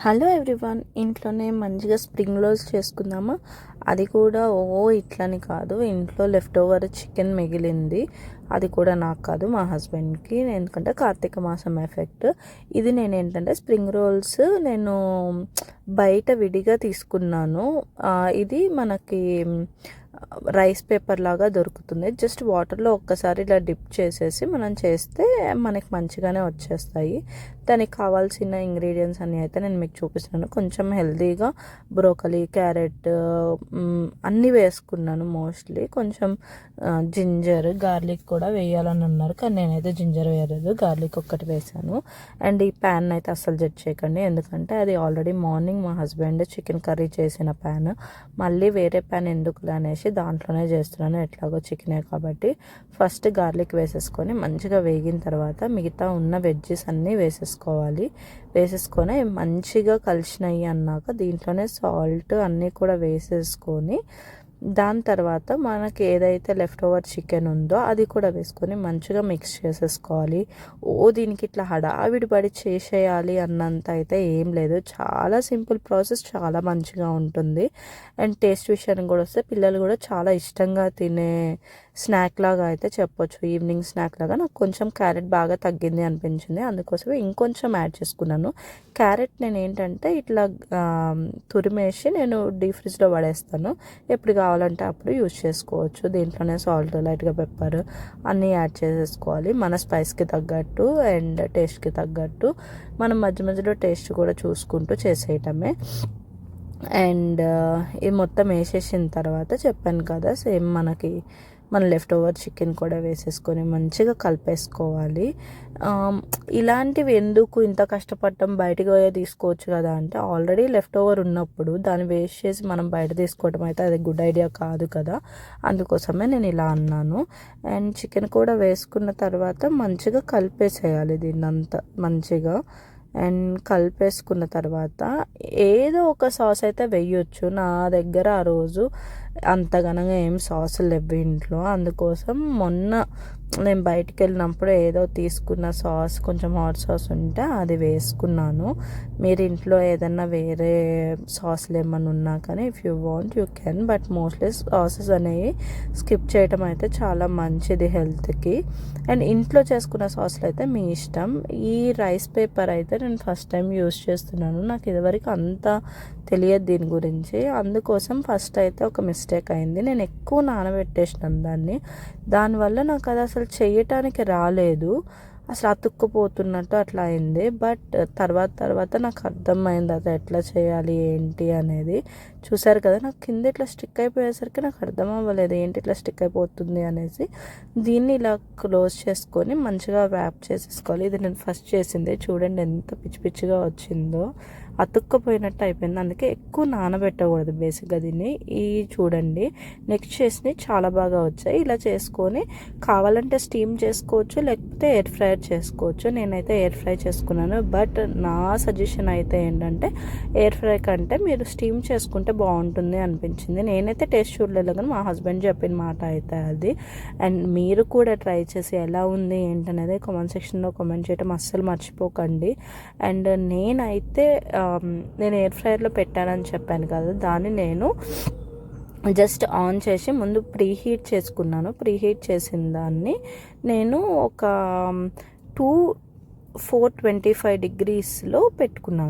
Hello everyone, ఇంట్లోనే మంచిగా spring rolls చేసుకుందామా? అది కూడా ఇట్లని కాదు, ఇంట్లో లెఫ్ట్ ఓవర్ చికెన్ మిగిలింది. అది కూడా నాకు కాదు, మా హస్బెండ్కి. ఎందుకంటే కార్తీక మాసం ఎఫెక్ట్ ఇది. నేను ఏంటంటే స్ప్రింగ్ రోల్స్ నేను బయట విడిగా తీసుకున్నాను. ఇది మనకి రైస్ పేపర్ లాగా దొరుకుతుంది. జస్ట్ వాటర్లో ఒక్కసారి ఇలా డిప్ చేసేసి మనం చేస్తే మనకి మంచిగానే వచ్చేస్తాయి. దానికి కావాల్సిన ఇంగ్రీడియంట్స్ అన్నీ అయితే నేను మీకు చూపిస్తున్నాను. కొంచెం హెల్తీగా బ్రోకలీ, క్యారెట్ అన్నీ వేసుకున్నాను మోస్ట్లీ. కొంచెం జింజర్, గార్లిక్ కూడా వేయాలని అన్నారు, కానీ నేనైతే జింజర్ వేయలేదు, గార్లిక్ ఒక్కటి వేసాను. అండ్ ఈ ప్యాన్ అయితే అస్సలు జడ్జ్ చేయకండి, ఎందుకంటే అది ఆల్రెడీ మార్నింగ్ మా హస్బెండ్ చికెన్ కర్రీ చేసిన ప్యాన్. మళ్ళీ వేరే ప్యాన్ ఎందుకులే అనేసి దాంట్లోనే చేస్తున్నాను, ఎట్లాగో చికెనే కాబట్టి. ఫస్ట్ గార్లిక్ వేసేసుకొని మంచిగా వేగిన తర్వాత మిగతా ఉన్న వెజ్జెస్ అన్నీ వేసేసుకొని మంచిగా కలిసినాయి అన్నాక దీంట్లోనే సాల్ట్ అన్నీ కూడా వేసేసుకొని దాని తర్వాత మనకి ఏదైతే లెఫ్ట్ ఓవర్ చికెన్ ఉందో అది కూడా వేసుకొని మంచిగా మిక్స్ చేసేసుకోవాలి. దీనికి ఇట్లా హడావిడి పడి చేసేయాలి అన్నంత అయితే ఏం లేదు, చాలా సింపుల్ ప్రాసెస్, చాలా మంచిగా ఉంటుంది. అండ్ టేస్ట్ విషయానికి కూడా వస్తే పిల్లలు కూడా చాలా ఇష్టంగా తినే స్నాక్ లాగా అయితే చెప్పొచ్చు. ఈవినింగ్ స్నాక్ లాగా. నాకు కొంచెం క్యారెట్ బాగా తగ్గింది అనిపించింది, అందుకోసమే ఇంకొంచెం యాడ్ చేసుకున్నాను. క్యారెట్ నేను ఏంటంటే ఇట్లా తురిమేసి నేను డీప్ ఫ్రిడ్జ్లో పడేస్తాను, ఎప్పుడు కావాలంటే అప్పుడు యూజ్ చేసుకోవచ్చు. దీంట్లోనే సాల్ట్, లైట్గా పెప్పర్ అన్నీ యాడ్ చేసేసుకోవాలి మన స్పైస్కి తగ్గట్టు అండ్ టేస్ట్కి తగ్గట్టు. మనం మధ్య మధ్యలో టేస్ట్ కూడా చూసుకుంటూ చేసేయటమే. అండ్ ఇది మొత్తం వేసేసిన తర్వాత చెప్పాను కదా, సేమ్ మన లెఫ్ట్ ఓవర్ చికెన్ కూడా వేసేసుకొని మంచిగా కలిపేసుకోవాలి. ఇలాంటివి ఎందుకు ఇంత కష్టపడటం, బయటకు పోయే తీసుకోవచ్చు కదా అంటే, ఆల్రెడీ లెఫ్ట్ ఓవర్ ఉన్నప్పుడు దాన్ని వేస్ట్ చేసి మనం బయట తీసుకోవడం అయితే అది గుడ్ ఐడియా కాదు కదా, అందుకోసమే నేను ఇలా అన్నాను. అండ్ చికెన్ కూడా వేసుకున్న తర్వాత మంచిగా కలిపేసేయాలి దీన్నంతా మంచిగా. అండ్ కలిపేసుకున్న తర్వాత ఏదో ఒక సాస్ అయితే వేయొచ్చు. నా దగ్గర ఆ రోజు అంతగానంగా ఏం సాసులు లేవు ఇంట్లో, అందుకోసం మొన్న నేను బయటికి వెళ్ళినప్పుడు ఏదో తీసుకున్న సాస్, కొంచెం హాట్ సాస్ ఉంటే అది వేసుకున్నాను. మీరు ఇంట్లో ఏదన్నా వేరే సాస్లు ఏమన్నా ఉన్నా కానీ if you want you can, but mostly sauces అనేవి స్కిప్ చేయటం అయితే చాలా మంచిది హెల్త్కి. అండ్ ఇంట్లో చేసుకున్న సాస్లు అయితే మీ ఇష్టం. ఈ రైస్ పేపర్ అయితే నేను ఫస్ట్ టైం యూస్ చేస్తున్నాను, నాకు ఇదివరకు అంత తెలియదు దీని గురించి, అందుకోసం ఫస్ట్ అయితే ఒక మిస్టేక్ అయింది. నేను ఎక్కువ నానబెట్టేసినాను దానివల్ల నాకు అది అసలు చేయటానికి రాలేదు, అసలు అతుక్కుపోతున్నట్టు అట్లా అయింది. బట్ తర్వాత నాకు అర్థమైంది అది ఎట్లా చేయాలి ఏంటి అనేది. చూసారు కదా, నాకు కింద ఇట్లా స్టిక్ అయిపోయేసరికి నాకు అర్థం అవ్వలేదు ఏంటి ఇట్లా స్టిక్ అయిపోతుంది అనేసి. దీన్ని ఇలా క్లోజ్ చేసుకొని మంచిగా ర్యాప్ చేసేసుకోవాలి. ఇది నేను ఫస్ట్ చేసింది, చూడండి ఎంత పిచ్చి పిచ్చిగా వచ్చిందో, అతుక్కపోయినట్టు అయిపోయింది. అందుకే ఎక్కువ నానబెట్టకూడదు బేసిక్గా దీన్ని. ఈ చూడండి నెక్స్ట్ చేసి చాలా బాగా వచ్చాయి. ఇలా చేసుకొని కావాలంటే స్టీమ్ చేసుకోవచ్చు, లేకపోతే ఎయిర్ ఫ్రైర్ చేసుకోవచ్చు. నేనైతే ఎయిర్ ఫ్రై చేసుకున్నాను, బట్ నా సజెషన్ అయితే ఏంటంటే ఎయిర్ ఫ్రై కంటే మీరు స్టీమ్ చేసుకుంటే బాగుంటుంది అనిపించింది. నేనైతే టేస్ట్ చూడలేదు, కానీ మా హస్బెండ్ చెప్పిన మాట అయితే అది. అండ్ మీరు కూడా ట్రై చేసి ఎలా ఉంది ఏంటనేది కామెంట్ సెక్షన్లో కామెంట్ చేయడం అస్సలు మర్చిపోకండి. అండ్ నేనైతే నేను ఎయిర్ ఫ్రైయర్లో పెట్టానని చెప్పాను కదా, దాన్ని నేను జస్ట్ ఆన్ చేసి ముందు ప్రీహీట్ చేసుకున్నాను. ప్రీహీట్ చేసిన దాన్ని నేను ఒక 425 degreesలో పెట్టుకున్నాను.